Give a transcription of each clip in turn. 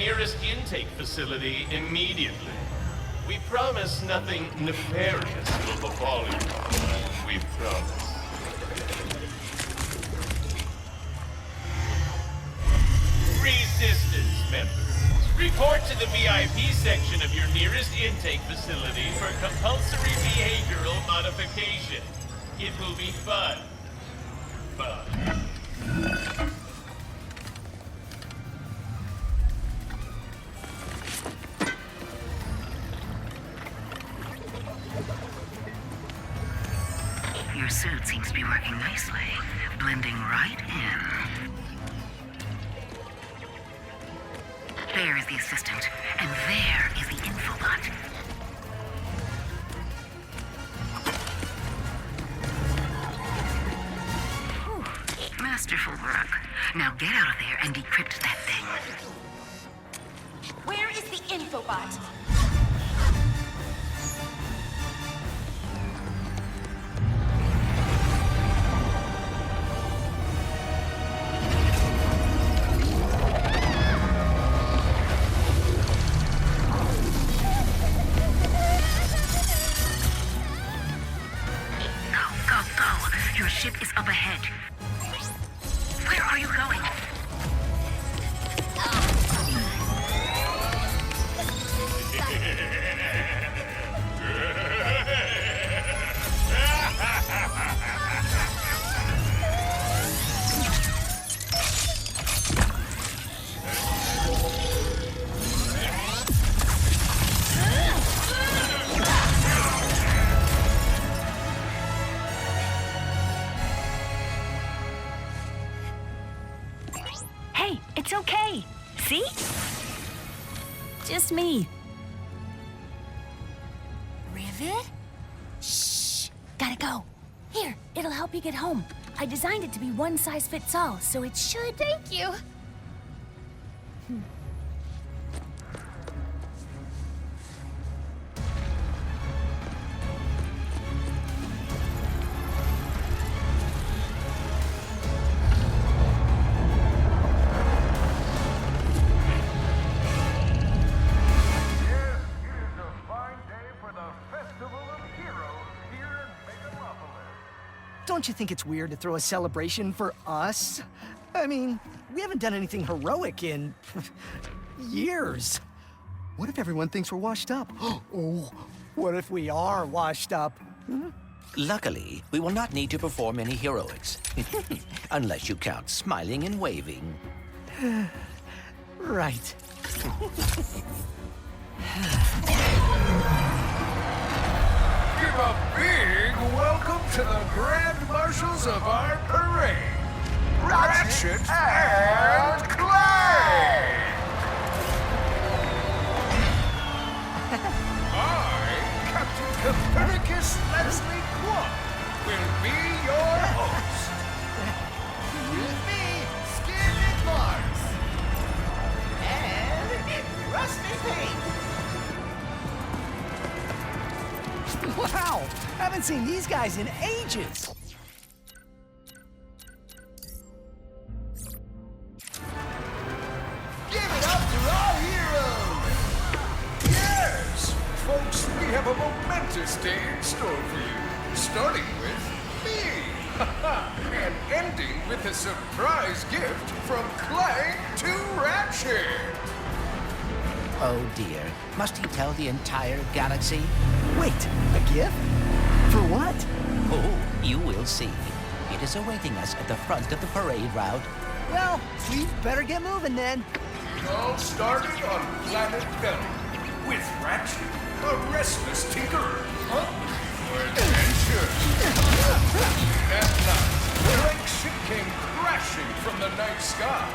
nearest intake facility immediately. We promise nothing nefarious will befall you. We promise. Resistance members, report to the VIP section of your nearest intake facility for compulsory behavioral modification. It will be fun. Fun. Your suit seems to be working nicely, blending right in. There is the assistant, and there is the infobot. Whew. Masterful work. Now get out of there and decrypt that thing. Where is the infobot? Your ship is up ahead. Where are you going? Hey, it's okay. See? Just me. Rivet? Shh. Gotta go. Here, it'll help you get home. I designed it to be one size fits all, so it should... Thank you. Don't you think it's weird to throw a celebration for us? I mean, we haven't done anything heroic in years. What if everyone thinks we're washed up? Oh, what if we are washed up? Luckily, we will not need to perform any heroics. Unless you count smiling and waving. Right. Give a big welcome to the Grand Marshals of our parade, Ratchet and Clank! I, Captain Copernicus Leslie Quant, will be your host. With me, Skin and Mars. And Rusty Pete. Wow! Haven't seen these guys in ages! Give it up for our heroes! Yes! Folks, we have a momentous day in store for you. Starting with me! And ending with a surprise gift from Clank to Ratchet! Oh dear. Must he tell the entire galaxy? Wait, a gift? For what? Oh, you will see. It is awaiting us at the front of the parade route. Well, we better get moving then. It all started on Planet Belly with Ratchet, a restless tinkerer, hungry for adventure. That night, Clank's ship came crashing from the night sky.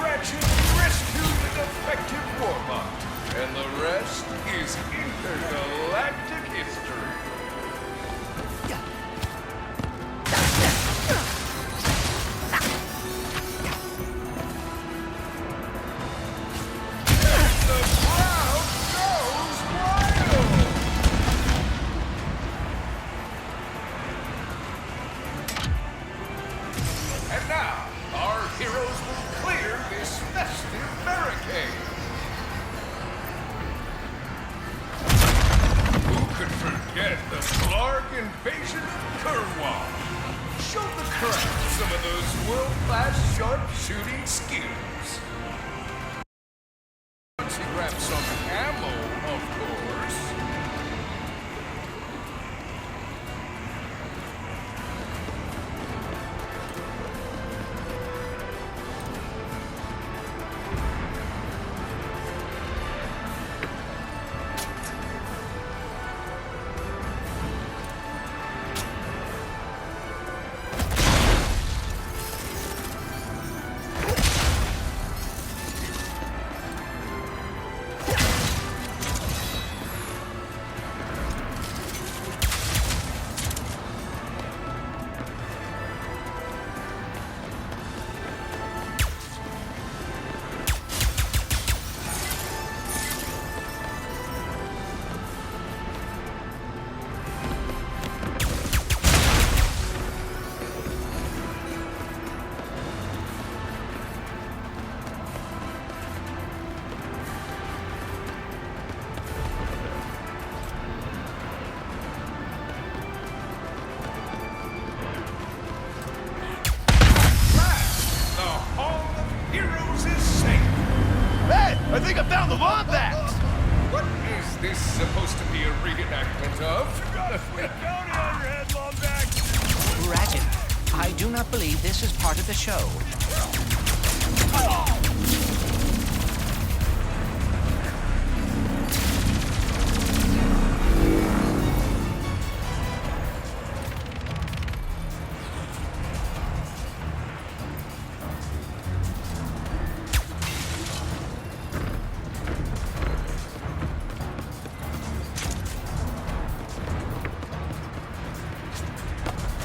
Ratchet rescued the defective warbot, and the rest is intergalactic history. The crowd goes wild! And now, our heroes will clear this festive barricade. invasion of Kurwa. Show the crowd some of those world-class sharp-shooting skills. Once he grabs some ammo, of course. I think I found the Wombat! What is this supposed to be a reenactment of? Ratchet, I do not believe this is part of the show.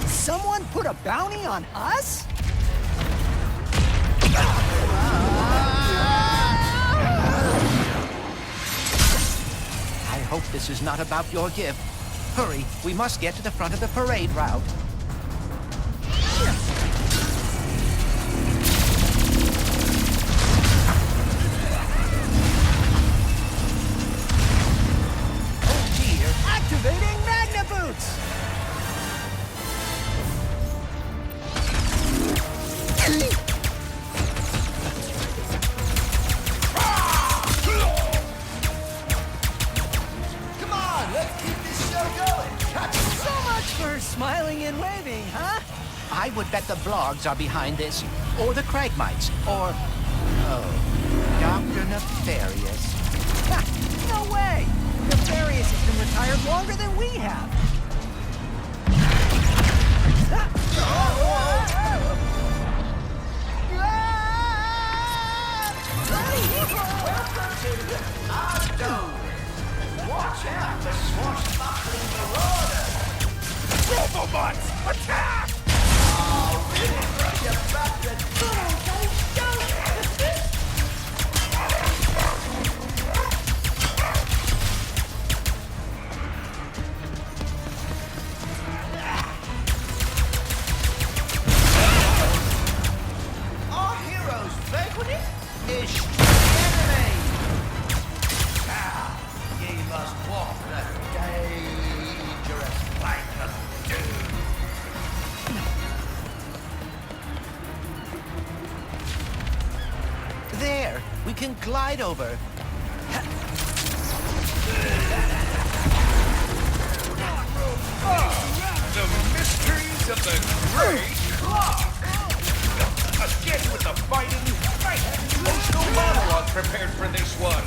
Someone put a bounty on us? I hope this is not about your gift. Hurry, we must get to the front of the parade route. Oh dear, activating Magna Boots! Come on, let's keep this show going. So much for smiling and waving, huh? I would bet the blogs are behind this, or the Cragmites, or... oh, Dr. Nefarious. Ha, no way! Nefarious has been retired longer than we have. Watch out, the swashbuckling marauder! Robobots, attack! Oh, really? Bring you back to good old days, don't you? Our heroes vanquished is the enemy! Now, ye must walk the dangerous plank of doom. There, we can glide over. The mysteries of the Great Clock! Again with the fighting, I had emotional monologue prepared for this one.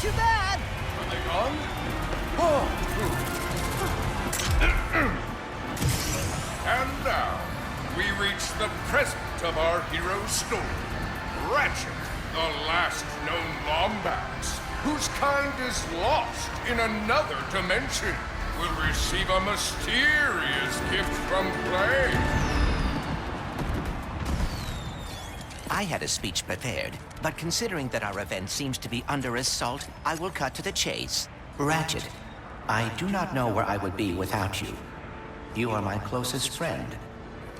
too bad. Are they gone? Oh. And now, we reach the present of our hero's story. Ratchet, the last known Lombax, whose kind is lost in another dimension, will receive a mysterious gift from Clank. I had a speech prepared, but considering that our event seems to be under assault, I will cut to the chase. Ratchet, I do not know where I would be without you. You are my closest friend,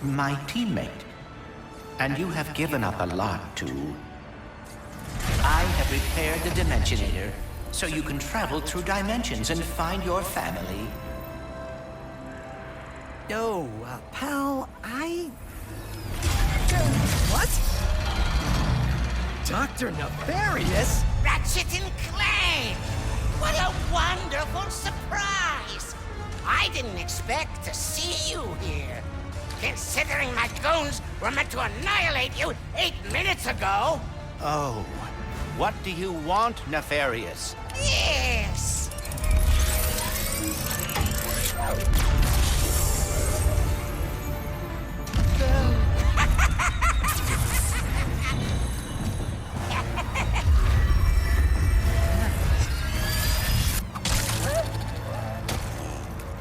my teammate, and you have given up a lot to... I have repaired the Dimensionator, so you can travel through dimensions and find your family. Yo, pal, What? Dr. Nefarious? Ratchet and Clank! What a wonderful surprise! I didn't expect to see you here. Considering my goons were meant to annihilate you 8 minutes ago. Oh, what do you want, Nefarious? Yes!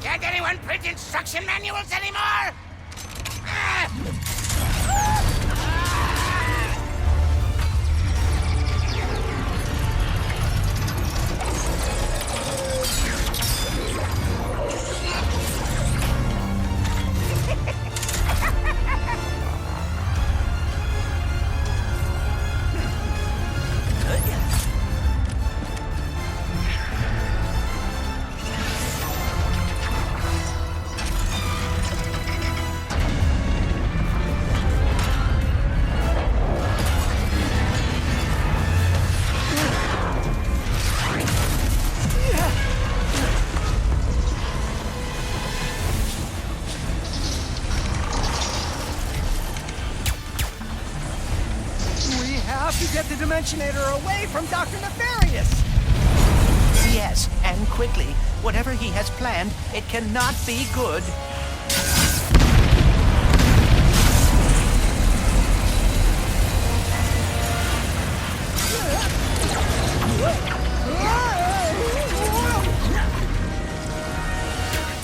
Can't anyone print instruction manuals anymore? Get the Dimensionator away from Dr. Nefarious! Yes, and quickly. Whatever he has planned, it cannot be good.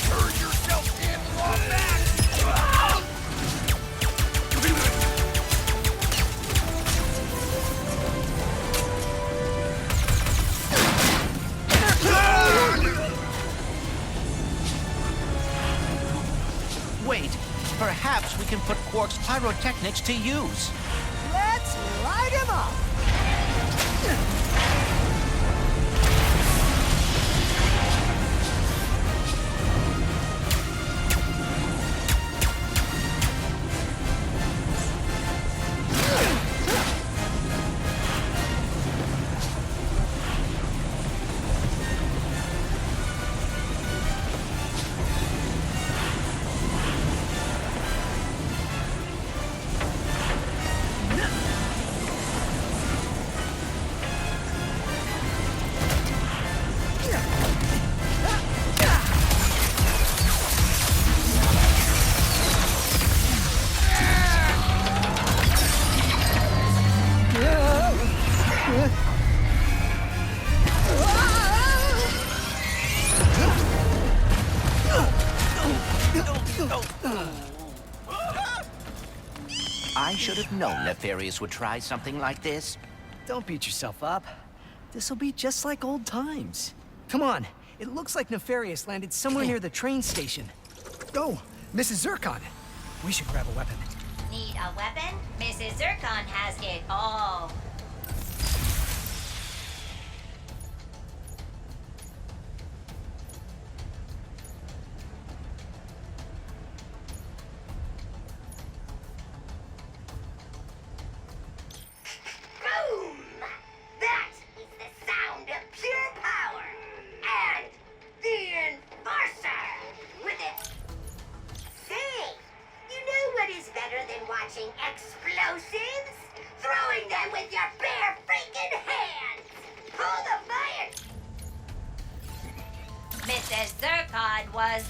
Turn yourself in, Lombax! Wait, perhaps we can put Quark's pyrotechnics to use. Let's light him up! I should have known Nefarious would try something like this. Don't beat yourself up. This'll be just like old times. Come on, it looks like Nefarious landed somewhere near the train station. Oh, Mrs. Zircon. We should grab a weapon. Need a weapon? Mrs. Zircon has it all. Boom! That is the sound of pure power! And the Enforcer! With it. Say, you know what is better than watching explosives? Throwing them with your Mrs. Zircon was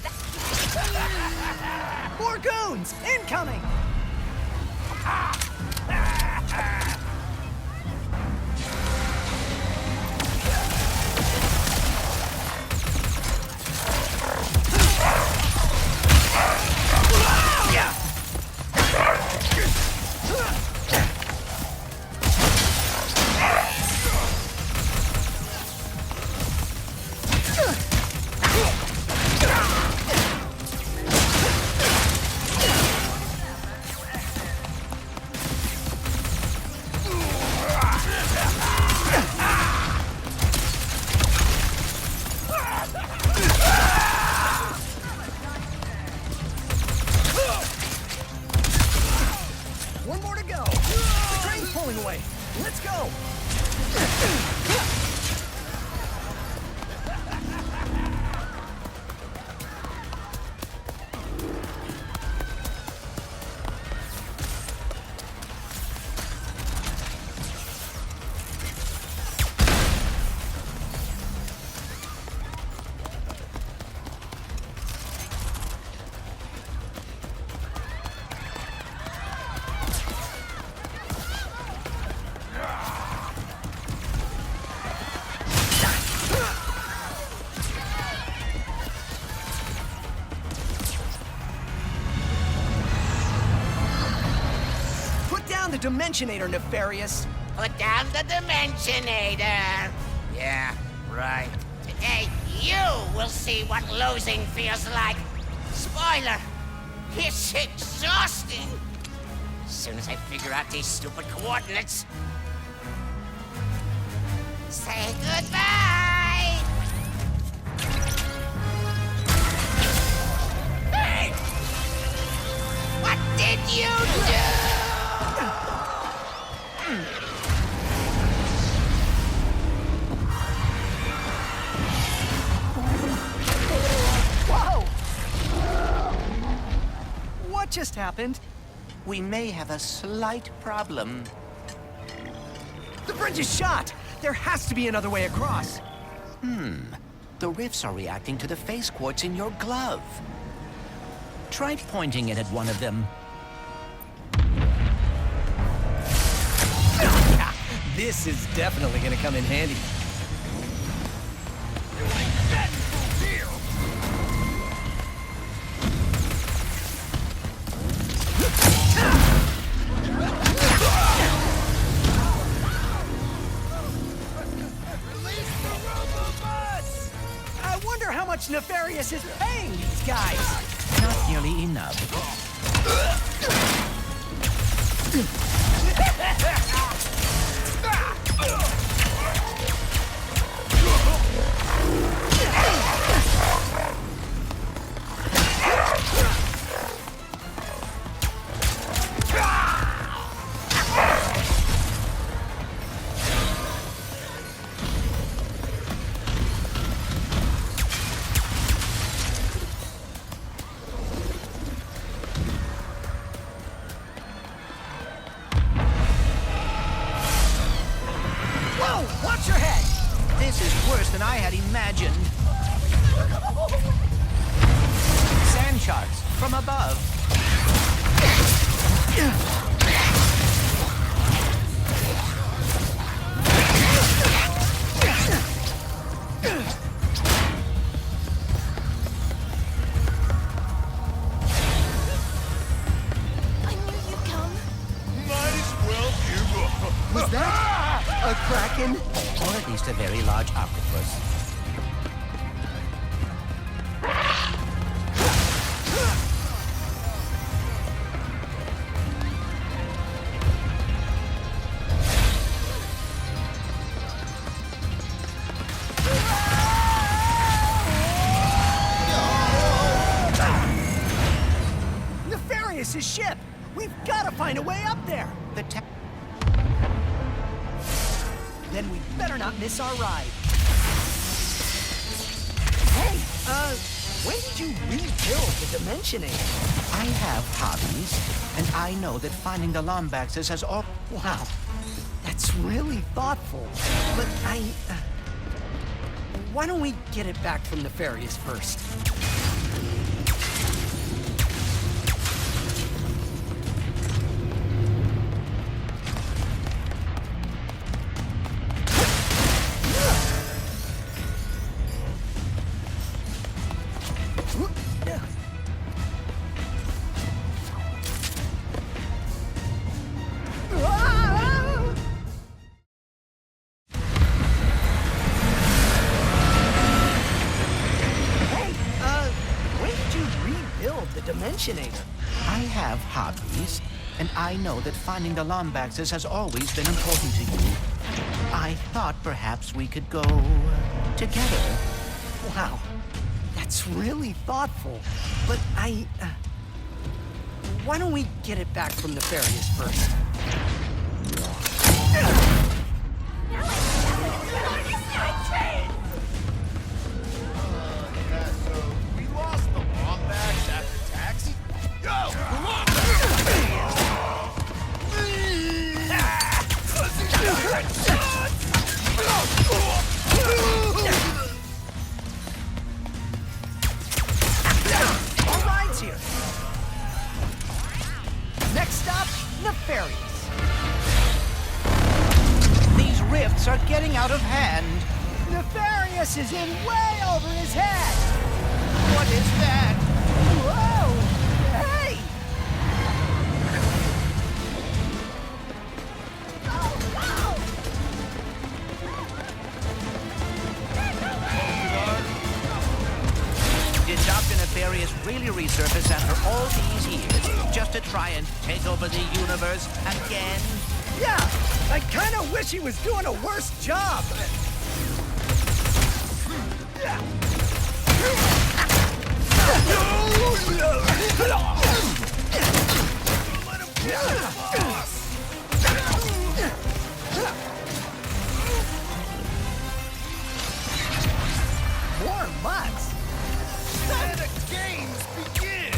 More goons! Incoming! One more to go. The train's pulling away. Let's go. The Dimensionator, Nefarious. Put down the Dimensionator. Yeah, right. Today, you will see what losing feels like. Spoiler, it's exhausting. As soon as I figure out these stupid coordinates. Say goodbye. Hey! What did you do? Whoa! What just happened? We may have a slight problem. The bridge is shot! There has to be another way across. The rifts are reacting to the phase quartz in your glove. Try pointing it at one of them. This is definitely gonna come in handy. I wonder how much Nefarious is paying these guys. Not nearly enough. Whoa! Watch your head! This is worse than I had imagined. Sand sharks from above. I knew you'd come. Might as well give up. Was that a kraken? Or at least a very large octopus. Nefarious's ship! We've got to find a way up there! Then we better not miss our ride. Hey, when did you rebuild the Dimensionator? I have hobbies, and I know that finding the Lombaxes has all... Wow, that's really thoughtful. But Why don't we get it back from Nefarious first? I have hobbies, and I know that finding the Lombaxes has always been important to you. I thought perhaps we could go together. Wow, that's really thoughtful. But why don't we get it back from Nefarious first? We lost the Lombax after Taxi? Yo! All rides here. Next stop, Nefarious. These rifts are getting out of hand. Nefarious is in way over his head. What is that? Whoa! Hey! Did Dr. Nefarious really resurface after all these years just to try and take over the universe again? Yeah, I kind of wish he was doing a worse job. More mutts. Let the games begin!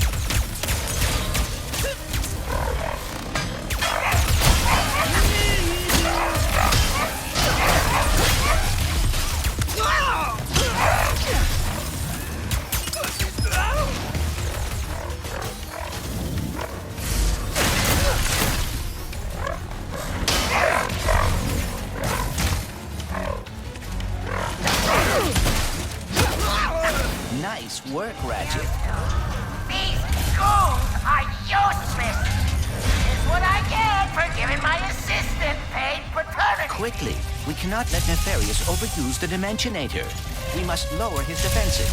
Nice work, Ratchet. These goons are useless. Is what I get for giving my assistant paid paternity. Quickly, we cannot let Nefarious overuse the Dimensionator. We must lower his defenses.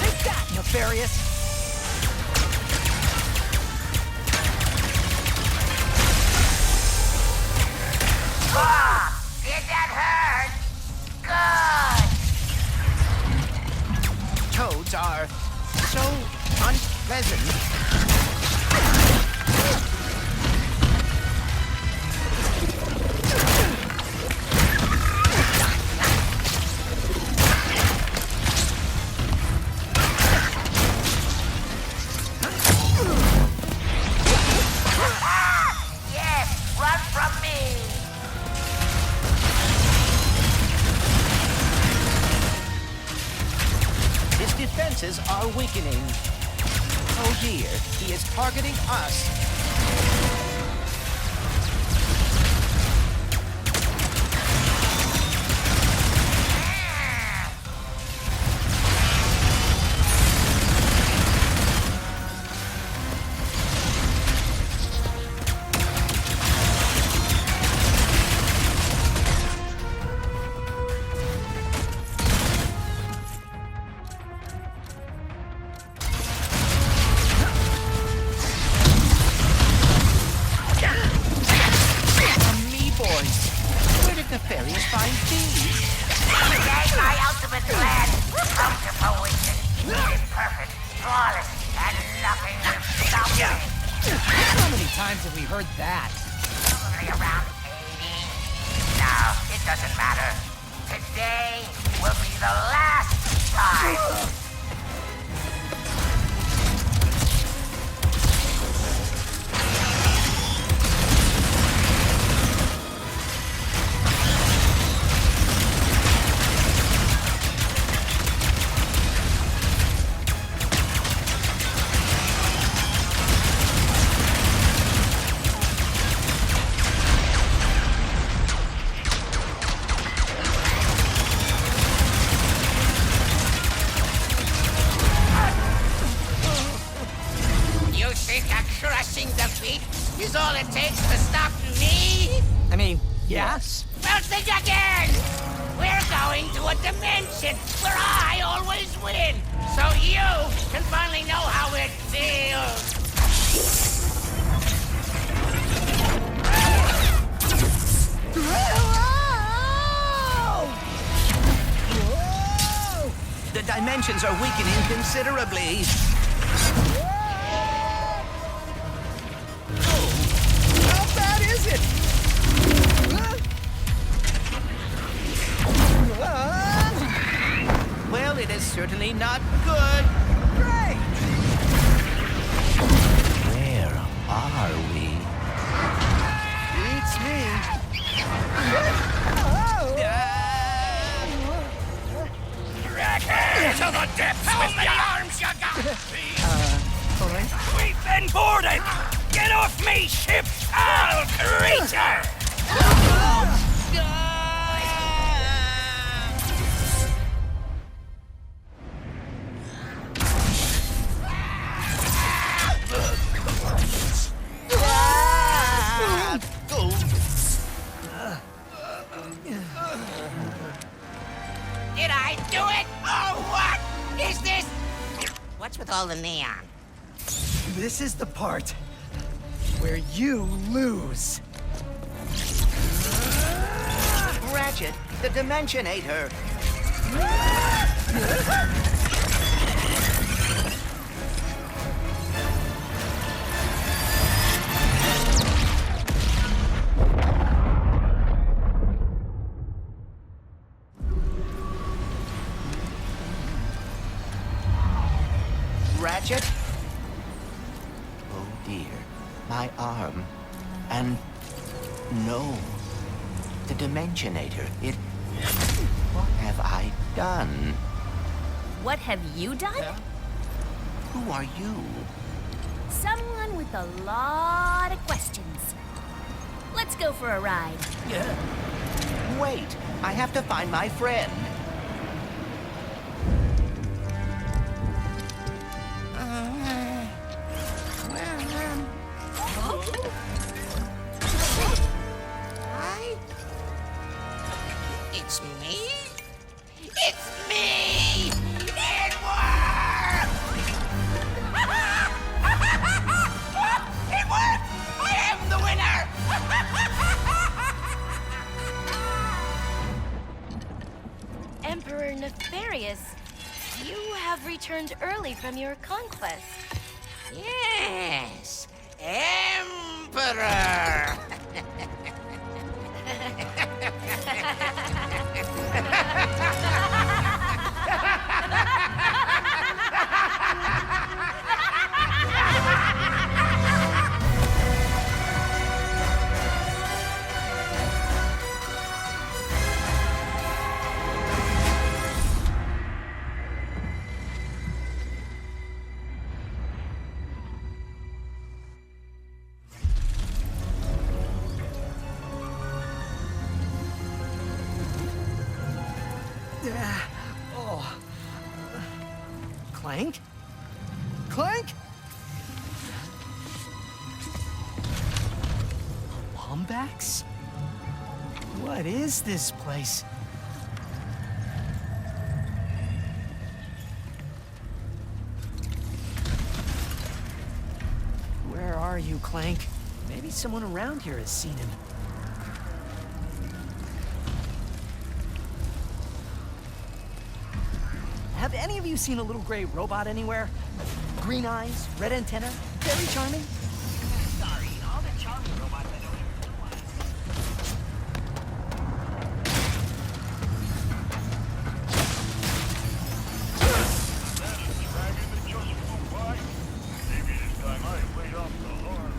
Take that, Nefarious. Did that hurt? Good. Toads are so unpleasant. Yes, run from me. His defenses are weakening. Oh dear, he is targeting us. Nefarious find these? Today, my ultimate plan will come to fruition. It is perfect, flawless, and nothing will stop me. How many times have we heard that? Probably around 80. No, it doesn't matter. Today will be the last time. is all it takes to stop me? I mean, yes. Well, think again! We're going to a dimension where I always win, so you can finally know how it feels. The dimensions are weakening considerably. How bad is it? Well, it is certainly not good. Great! Where are we? Beats me. To the depths with How many arms you got? All right. We've been boarded! Get off me, ship, foul creature! Did I do it? Oh, what is this? What's with all the neon? This is the part where you lose. Ratchet, the Dimensionator. Ratchet? Oh dear, my arm. And no, the Dimensionator, it... What have I done? What have you done? Who are you? Someone with a lot of questions. Let's go for a ride. Wait, I have to find my friend. Hi? It's me? It's me! It worked! It worked! I am the winner! Emperor Nefarious, you have returned early from your conquest. Yes, Emperor! Oh. Clank? Clank? Wombax? What is this place? Where are you, Clank? Maybe someone around here has seen him. Have any of you seen a little gray robot anywhere? Green eyes, red antenna, very charming. Sorry, all the charming robots I don't even realize. Maybe this time I played off the horn.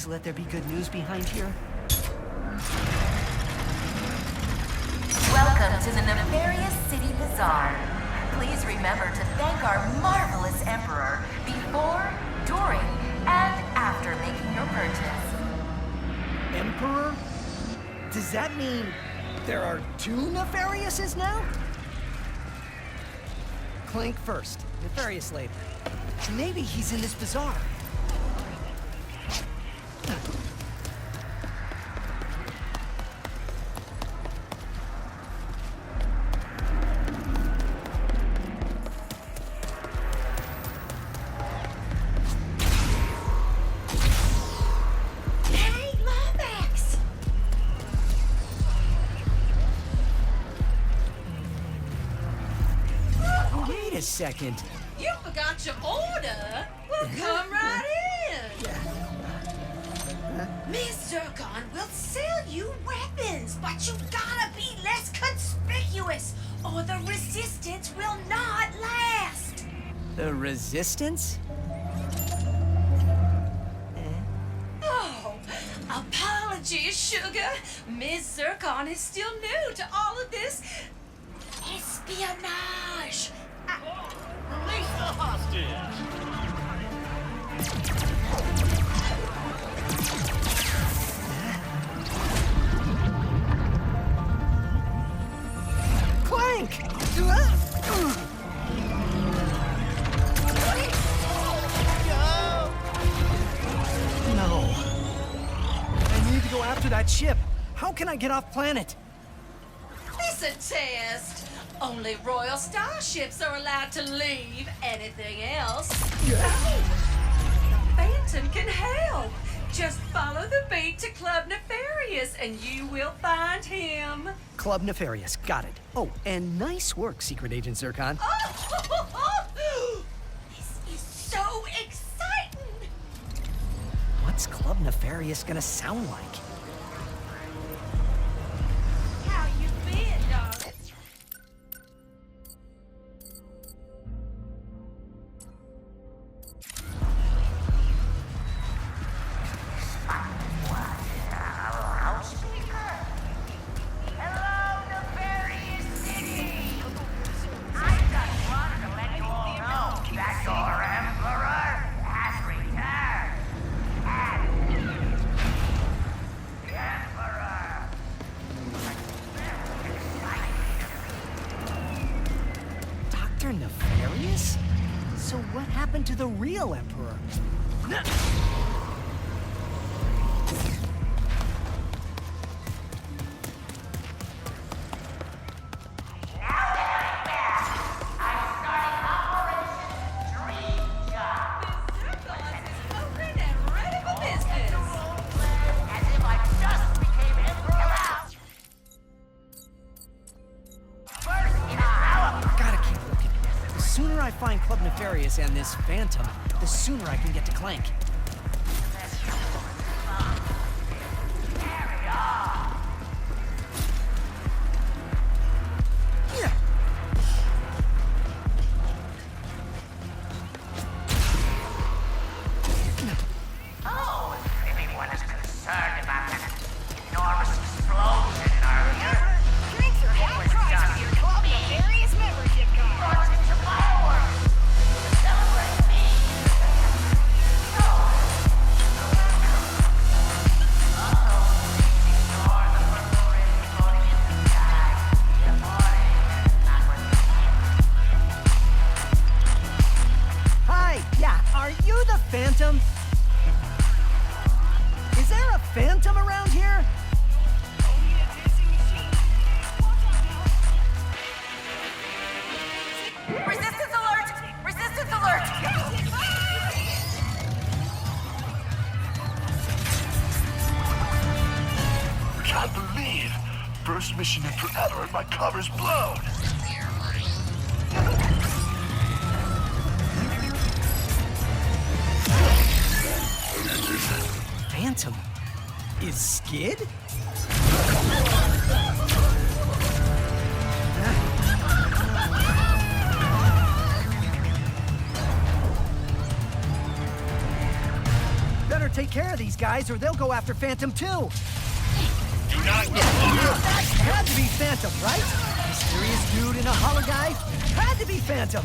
Please let there be good news behind here. Welcome to the Nefarious City Bazaar. Please remember to thank our marvelous Emperor before, during, and after making your purchase. Emperor? Does that mean there are two Nefariouses now? Clank first, Nefarious later. Maybe he's in this bazaar. Wait a second. You forgot your order? Well, come right in. Miss Zircon will sell you weapons, but you gotta be less conspicuous, or the resistance will not last. The Resistance? Oh, apologies, sugar. Miss Zircon is still new to all of this espionage. Release the hostage! Clank! No. I need to go after that ship. How can I get off planet? It's a test. Only royal starships are allowed to leave. Anything else? Phantom can help. Just follow the beat to Club Nefarious and you will find him. Club Nefarious, got it. Oh, and nice work, Secret Agent Zircon. This is so exciting. What's Club Nefarious gonna sound like? How you been, darling? Dr. Nefarious? So what happened to the real Emperor? The sooner I find Club Nefarious and this Phantom, the sooner I can get to Clank. Oh, if anyone is concerned about that enormous explosion earlier, Drinks are half price with your Club Nefarious membership card. brought into fireworks to celebrate me. Ignore the purple rain floating in the sky. The morning is not what you think. Hi, yeah, are you the Phantom? Is there a Phantom around here? Only a dissing machine. Watch out now. Resistance alert! Resistance alert! Can't believe! First mission in forever and my cover's blown! Phantom? Is Skid? Better take care of these guys or they'll go after Phantom too. Do not go. That had to be Phantom, right? Mysterious dude in a hollow guy? Had to be Phantom.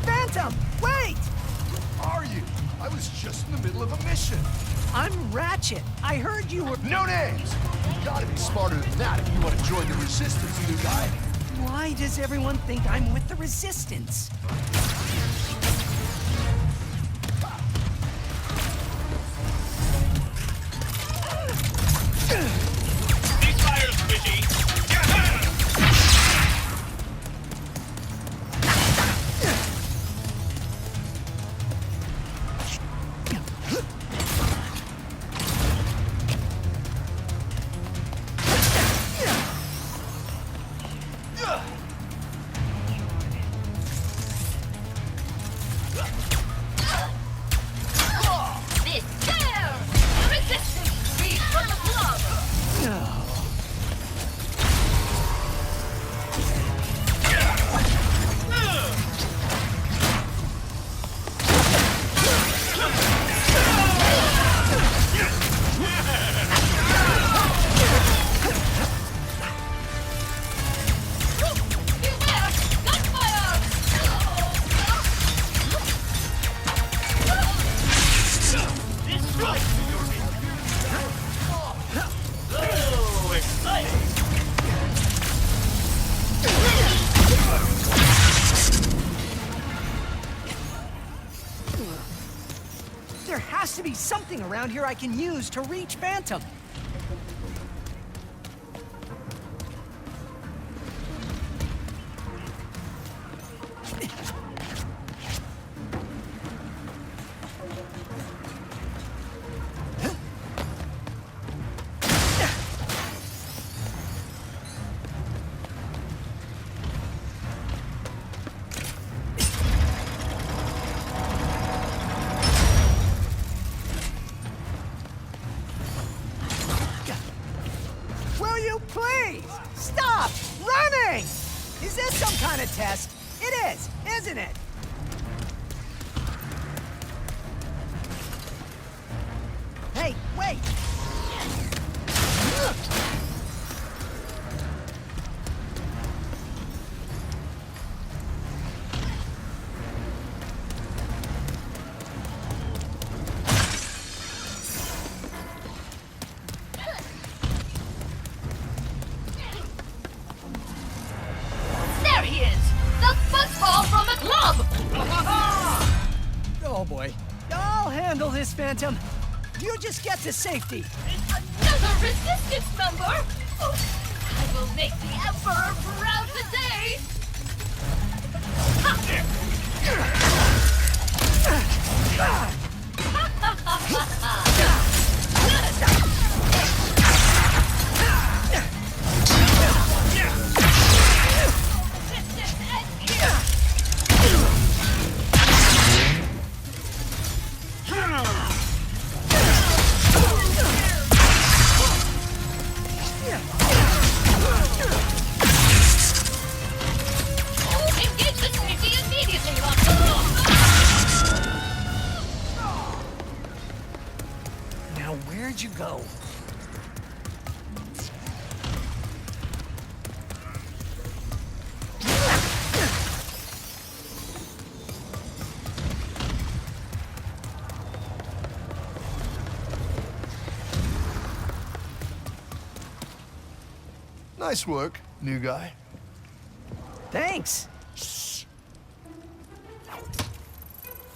Phantom, wait! Who are you? I was just in the middle of a mission. I'm Ratchet. I heard you were... No names! You gotta be smarter than that if you want to join the Resistance, new guy. Why does everyone think I'm with the Resistance? These fires, Squishy. This there! Resistance! Read from the club! Beware! Gunfire! This strike to your Oh, exciting. There has to be something around here I can use to reach Phantom. Will you please stop running? Is this some kind of test? It is, isn't it? Hey, wait! There he is! The football from the club! Oh boy. I'll handle this, Phantom. You just get to safety. Another resistance member! I will make the Emperor proud today! Engage the safety immediately, Now, where'd you go? Nice work, new guy. Thanks.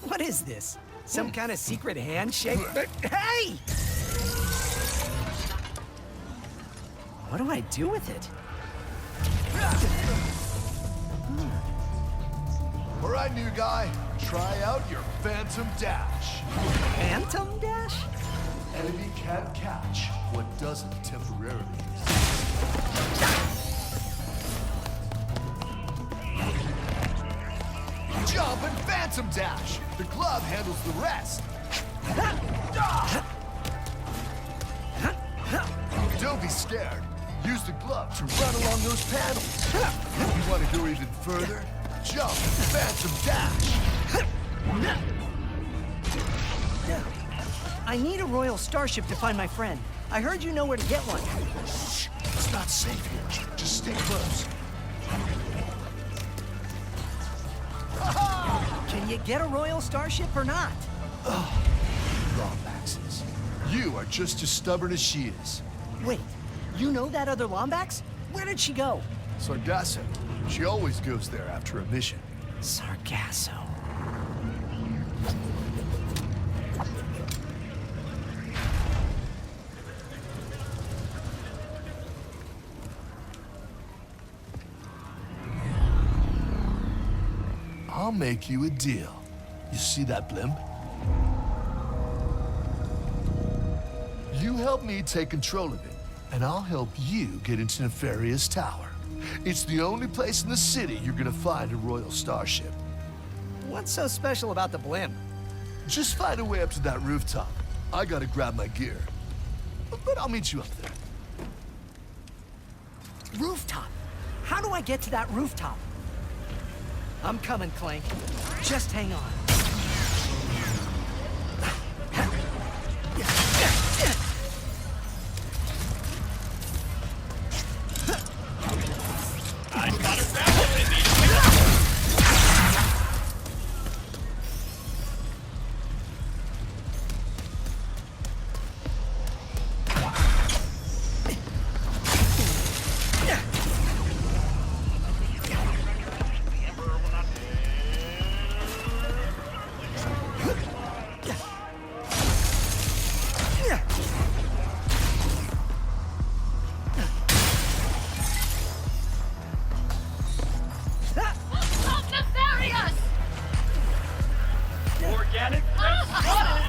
What is this? Some kind of secret handshake? Hey! What do I do with it? All right, new guy. Try out your Phantom Dash. Phantom Dash? Enemy can't catch what doesn't temporarily Jump and Phantom Dash! The glove handles the rest. Don't be scared. Use the glove to run along those panels. You want to go even further? jump, phantom dash. I need a royal starship to find my friend. I heard you know where to get one. Shh, it's not safe here. Just stay close. Can you get a royal starship or not? Lombaxes. You are just as stubborn as she is. Wait, you know that other Lombax? Where did she go? Sargasso. She always goes there after a mission. Sargasso. I'll make you a deal. You see that blimp? You help me take control of it, and I'll help you get into Nefarious Tower. It's the only place in the city you're gonna find a royal starship. What's so special about the blimp? Just find a way up to that rooftop. I gotta grab my gear. But I'll meet you up there. Rooftop? How do I get to that rooftop? I'm coming, Clank. Just hang on. I've got a rebel that needs pickup. Stop Nefarious! Organic threat spotted.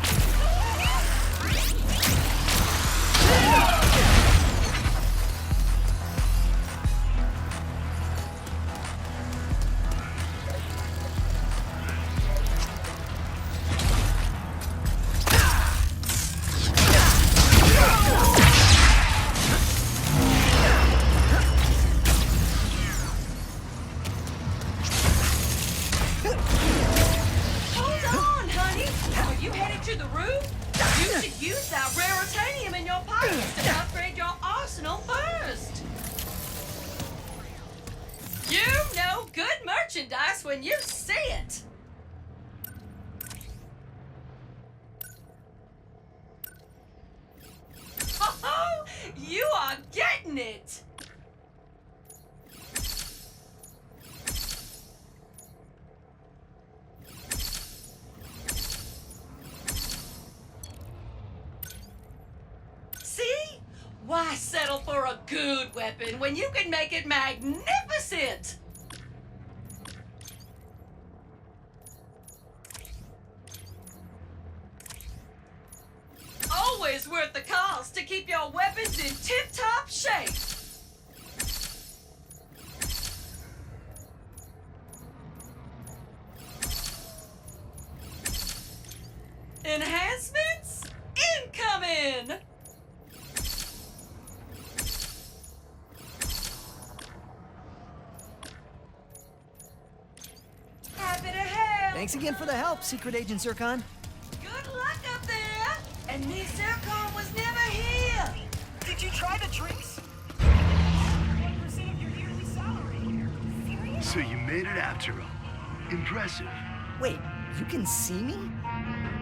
Hold on, honey. Are you headed to the roof? You should use that raritanium in your pockets to upgrade your arsenal first. You know good merchandise when you see it. Oh, you are getting it. See? Why settle for a good weapon when you can make it magnificent? Always worth the cost to keep your weapons in tip-top shape. Enhancements incoming! Happy to help. Thanks again for the help, Secret Agent Zircon. Good luck up there. And Miss Zircon was never here. Did you try the drinks? 1% of your yearly salary. Serious? So you made it after all. Impressive. Wait, you can see me?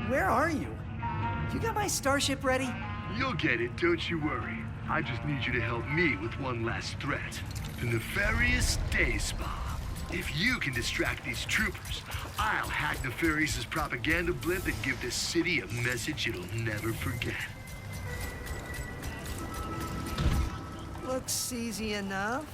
Where are you? You got my starship ready? You'll get it, don't you worry. I just need you to help me with one last threat. The Nefarious Day Spa. If you can distract these troopers, I'll hack Nefarious's propaganda blimp and give this city a message it'll never forget. Looks easy enough.